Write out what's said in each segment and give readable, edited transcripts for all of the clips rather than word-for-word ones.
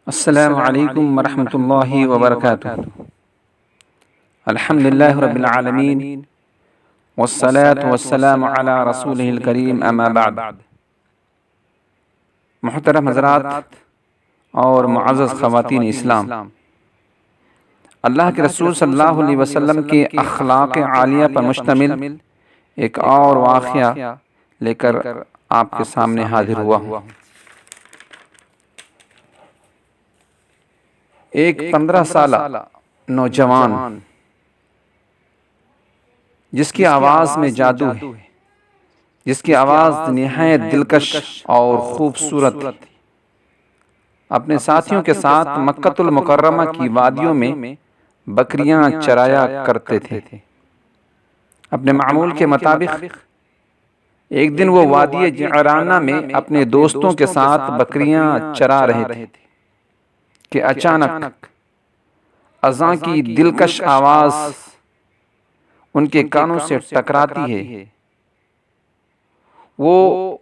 السلام علیکم ورحمۃ اللہ وبرکاتہ۔ الحمدللہ رب العالمین والصلاة والسلام علی رسولہ الکریم، اما بعد۔ محترم حضرات اور معزز خواتین اسلام، اللہ کے رسول صلی اللہ علیہ وسلم کے اخلاق عالیہ پر مشتمل ایک اور واقعہ لے کر آپ کے سامنے حاضر ہوا ہوں۔ ایک 15 سالہ نوجوان جس کی آواز میں جادو ہے، جس کی آواز نہایت دلکش اور خوبصورت، اپنے ساتھیوں کے ساتھ مکہ المکرمہ کی وادیوں میں بکریاں چرایا کرتے تھے۔ اپنے معمول کے مطابق ایک دن وہ وادی جعرانہ میں اپنے دوستوں کے ساتھ بکریاں چرا رہے تھے کہ اچانک اذان کی دلکش آواز ان کے کانوں سے ٹکراتی ہے۔ وہ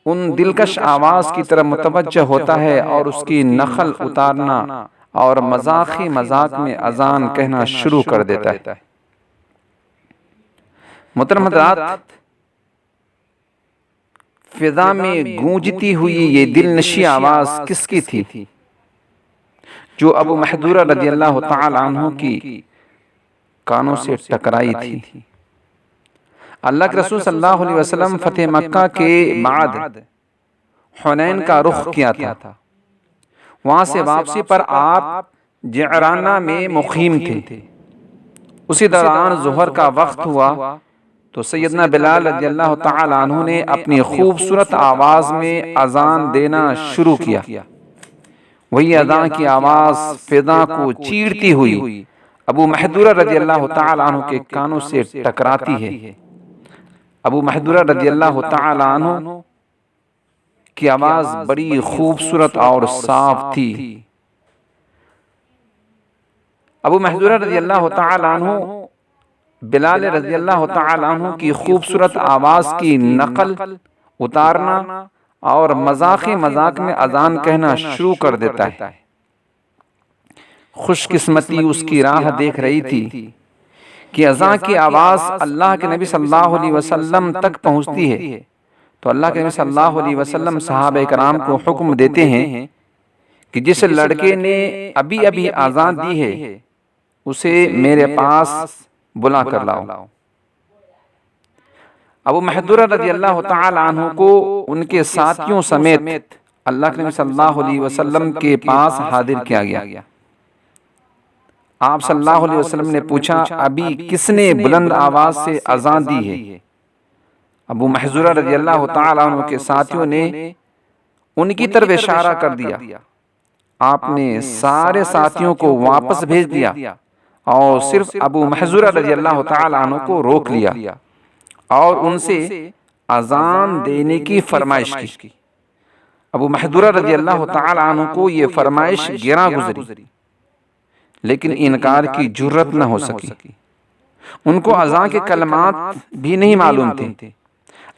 ان دلکش آواز کی طرف متوجہ ہوتا ہے اور اس کی نخل اتارنا اور مذاق میں اذان کہنا شروع کر دیتا ہے۔ محترم حضرات، فضا میں گونجتی ہوئی یہ دلنشی آواز کس کی تھی؟ جو ابو محذورہ رضی اللہ تعالی عنہ کی کانوں سے ٹکرائی تھی۔ اللہ کے رسول صلی اللہ علیہ وسلم فتح مکہ کے بعد حنین کا رخ کیا تھا۔ وہاں سے واپسی پر آپ جعرانہ میں مقیم تھے۔ اسی دوران ظہر کا وقت ہوا تو سیدنا بلال رضی اللہ تعالی عنہ نے اپنی خوبصورت آواز میں اذان دینا شروع کیا۔ وہی اذان کی آواز فضا کو چیرتی ہوئی ابو محذورہ رضی اللہ تعالی عنہ کے کانوں سے ٹکراتی ہے۔ ابو محذورہ رضی اللہ تعالی عنہ کی آواز بڑی خوبصورت اور صاف تھی۔ ابو محذورہ رضی اللہ تعالی عنہ بلال رضی اللہ تعالی عنہ کی خوبصورت آواز کی نقل اتارنا اور مذاق میں اذان کہنا شروع کر دیتا ہے۔ خوش قسمتی اس کی راہ دیکھ رہی تھی کہ اذان کی آواز اللہ کے نبی صلی اللہ علیہ وسلم تک پہنچتی ہے تو اللہ کے نبی صلی اللہ علیہ وسلم صحابہ کرام کو حکم دیتے ہیں کہ جس لڑکے نے ابھی اذان دی ہے اسے میرے پاس بلا کر لاؤ۔ ابو محذورہ رضی اللہ تعالی عنہ کو ان کے ساتھیوں سمیت اللہ کے نبی صلی اللہ علیہ وسلم کے پاس حاضر کیا گیا۔ آپ صلی اللہ علیہ وسلم نے پوچھا، ابھی کس نے بلند آواز سے اذان دی ہے؟ ابو محذورہ رضی اللہ تعالی عنہ کے ساتھیوں نے ان کی طرف اشارہ کر دیا۔ آپ نے سارے ساتھیوں کو واپس بھیج دیا اور صرف ابو محذورہ رضی اللہ تعالی عنہ کو روک لیا اور ان سے اذان دینے کی فرمائش کی۔ ابو محذورہ رضی اللہ تعالی عنہ کو یہ فرمائش گراں گزری لیکن انکار کی جرت نہ ہو سکی۔ ان کو اذان کے کلمات بھی نہیں معلوم تھے۔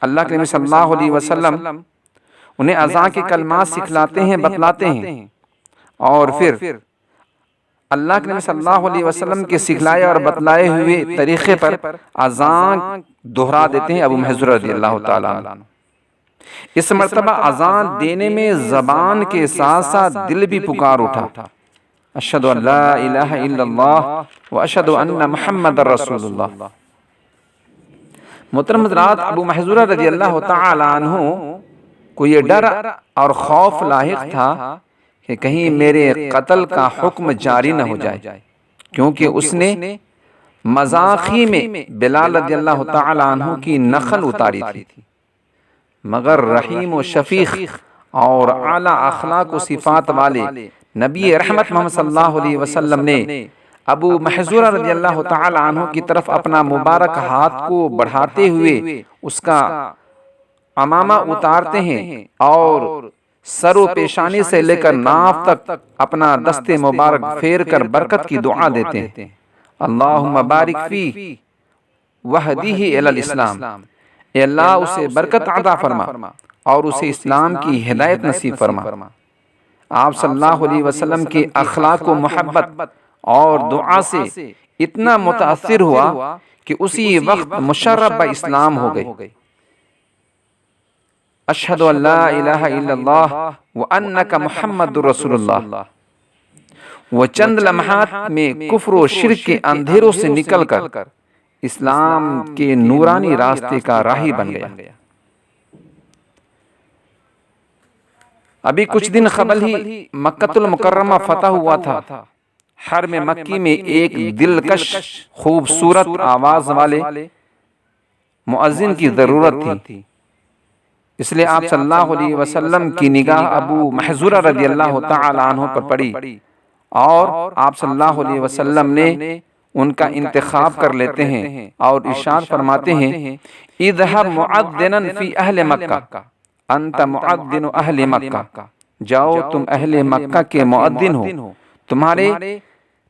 اللہ کے نبی صلی اللہ علیہ وسلم انہیں اذان کے کلمات سکھلاتے ہیں، بتلاتے ہیں اور پھر اللہ کے نبی صلی اللہ علیہ وسلم کے سکھلائے اور بتلائے ہوئے طریقے پر اذان دہرا دیتے ہیں ابو محذورہ رضی اللہ تعالیٰ عنہ۔ اس مرتبہ اذان دینے میں زبان کے ساتھ ساتھ دل بھی پکار اٹھا، اشہد ان لا الہ الا اللہ و اشہد ان محمد رسول اللہ۔ محترم حضرات، ابو محذورہ رضی اللہ تعالیٰ عنہ کو یہ ڈر اور خوف لاحق تھا کہ کہیں میرے قتل کا حکم جاری نہ ہو جائے، کیونکہ اس نے مذاقی میں بلال رضی اللہ تعالی عنہ کی نخل اتاری تھی، مگر رحیم و شفیق اور اعلیٰ اخلاق و صفات والے نبی رحمت محمد صلی اللہ علیہ وسلم نے ابو محذورہ رضی اللہ تعالی عنہ کی طرف اپنا مبارک ہاتھ کو بڑھاتے ہوئے اس کا عمامہ اتارتے ہیں اور سر و پیشانی سے لے کر ناف تک اپنا دست مبارک پھیر کر برکت کی دعا دیتے ہیں، اللہم بارک فی وہدیہ الی الاسلام، اے اللہ اسے برکت عطا فرما اور اسے اسلام کی ہدایت نصیب فرما۔ آپ صلی اللہ علیہ وسلم کے اخلاق و محبت اور دعا سے اتنا متاثر ہوا کہ اسی وقت مشرف اسلام ہو گئے۔ اشہد ان لا الہ الا اللہ وانک محمد رسول اللہ۔ وہ چند لمحات میں کفر و شرک کے اندھیروں سے نکل کر اسلام کے نورانی راستے کا راہی بن گیا۔ ابھی کچھ دن قبل ہی مکہ المکرمہ فتح ہوا تھا۔ حرم مکی میں ایک دلکش خوبصورت آواز والے مؤذن کی ضرورت تھی، اس لیے آپ صلی اللہ علیہ وسلم کی نگاہ ابو محذورہ رضی اللہ تعالی عنہ پر پڑی اور آپ صلی اللہ علیہ وسلم نے ان کا انتخاب کر لیتے ہیں اور ارشاد فرماتے ہیں، اذهب معذنا فی اہل مکہ انت معذن اہل مکہ، جاؤ تم اہل مکہ کے مؤذن ہو،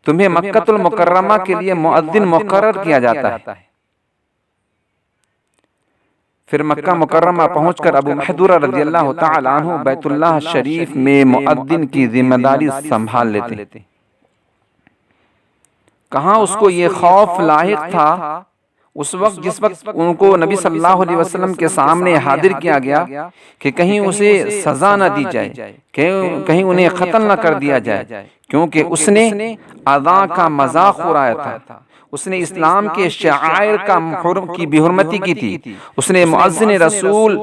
تمہیں مکہ المکرمہ کے لیے مؤذن مقرر کیا جاتا ہے۔ پھر مکہ مکرمہ پہنچ کر ابو محذورہ رضی اللہ تعالی عنہ بیت اللہ شریف میں مؤذن کی ذمہ داری سنبھال لیتے۔ کہاں اس کو یہ خوف لاحق تھا اس وقت جس وقت ان کو نبی صلی اللہ علیہ وسلم کے سامنے حاضر کیا گیا کہ کہیں اسے سزا نہ دی جائے، کہیں انہیں قتل نہ کر دیا جائے، کیونکہ اس نے اذان کا مذاق اڑایا تھا، اس نے اسلام کے شعائر کی بے حرمتی کی تھی، اس نے مؤذن رسول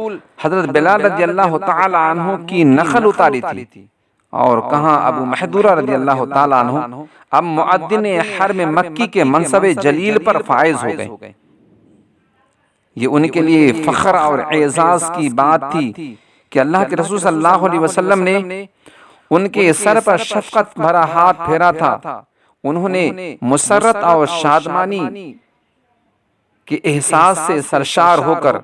حضرت بلال رضی اللہ تعالی عنہ کی نخل اتاری تھی، اور کہاں ابو محذورہ رضی اللہ تعالی عنہ اب مؤذن حرم مکی کے منصب جلیل پر فائز ہو گئے۔ یہ ان کے لیے فخر اور اعزاز کی بات تھی کہ اللہ کے رسول صلی اللہ علیہ وسلم نے ان کے سر پر شفقت بھرا ہاتھ پھیرا تھا، انہوں نے مسرت اور شادمانی کے احساس سے سرشار ہو کر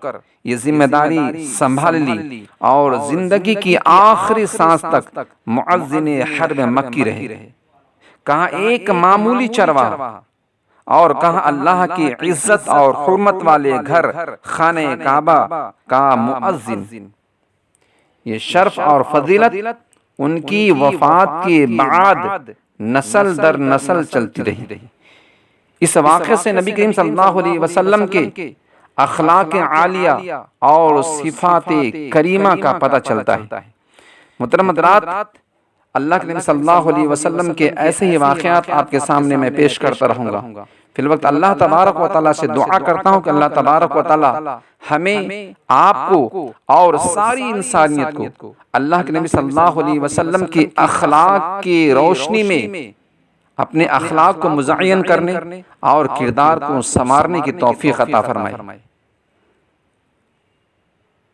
یہ ذمہ داری سنبھال لی اور زندگی کی آخری سانس تک مؤذن حرم مکی رہے۔ کہاں ایک معمولی چرواہا اور کہاں اللہ کی عزت اور حرمت والے گھر خانہ کعبہ کا مؤذن۔ یہ شرف اور فضیلت ان کی وفات کے بعد نسل در نسل چلتی رہی۔ اس واقعے سے نبی کریم صلی اللہ علیہ وسلم کے اخلاق عالیہ اور صفات کریمہ کا پتہ چلتا ہے۔ محترم حضرات، اللہ کے نبی صلی اللہ علیہ وسلم کے ایسے ہی واقعات آپ کے سامنے میں پیش کرتا رہوں گا۔ فی الوقت اللہ تبارک و تعالیٰ سے دعا کرتا ہوں کہ اللہ تبارک و تعالیٰ ہمیں، آپ کو اور ساری انسانیت کو اللہ کے نبی صلی اللہ علیہ وسلم کی اخلاق کی روشنی میں اپنے اخلاق کو مزین کرنے اور کردار کو سنوارنے کی توفیق عطا فرمائے۔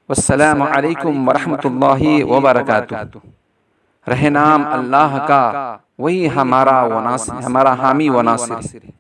والسلام علیکم ورحمۃ اللہ وبرکاتہ۔ رہے نام اللہ کا، وہی ہمارا حامی و ناصر ہے۔